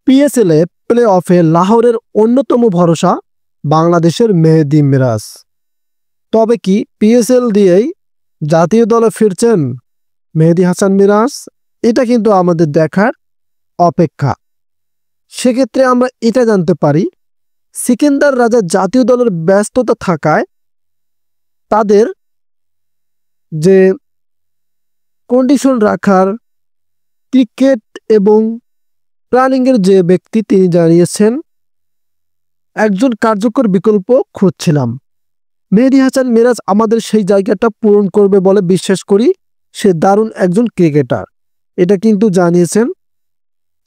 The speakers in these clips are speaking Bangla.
পিএসএল এ প্লে অফে লাহোরের অন্যতম ভরসা বাংলাদেশের মেহেদী মিরাজ। তবে কি পিএসএল দিয়েই জাতীয় দলে ফিরছেন মেহেদী হাসান মিরাজ? এটা কিন্তু আমাদের দেখার অপেক্ষা। সেক্ষেত্রে আমরা এটা জানতে পারি, সিকান্দার রাজা জাতীয় দলের ব্যস্ততা থাকায় তাদের যে কন্ডিশন রাখার ক্রিকেট এবং প্ল্যানিংয়ের যে ব্যক্তি, তিনি জানিয়েছেন একজন কার্যকর বিকল্প খুঁজছিলাম। মেহেদী হাসান মিরাজ আমাদের সেই জায়গাটা পূরণ করবে বলে বিশ্বাস করি। সে দারুণ একজন ক্রিকেটার, এটা কিন্তু জানিয়েছেন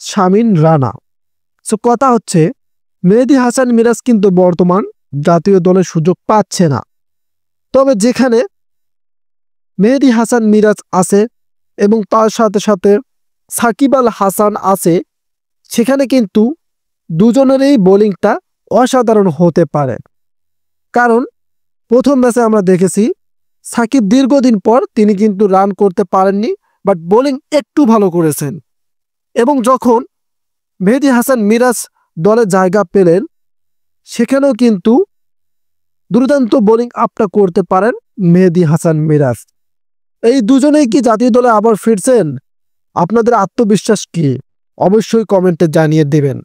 শামীম রানা। সো কথা হচ্ছে, মেহেদী হাসান মিরাজ কিন্তু বর্তমান জাতীয় দলের সুযোগ পাচ্ছে না। তবে যেখানে মেহেদী হাসান মিরাজ আছে এবং তার সাথে সাথে সাকিব আল হাসান আছে, সেখানে কিন্তু দুজনেরই বোলিংটা অসাধারণ হতে পারে। কারণ প্রথম ম্যাচে আমরা দেখেছি সাকিব দীর্ঘদিন পর তিনি কিন্তু রান করতে পারেননি, বাট বোলিং একটু ভালো করেছেন। এবং যখন মেহেদী হাসান মিরাজ দলে জায়গা পেলেন, সেখানেও কিন্তু দুর্দান্ত বোলিং আপটা করতে পারেন মেহেদী হাসান মিরাজ। এই দুজনেই কি জাতীয় দলে আবার ফিরছেন? আপনাদের আত্মবিশ্বাস কি? অবশ্যই কমেন্টে জানিয়ে দিবেন।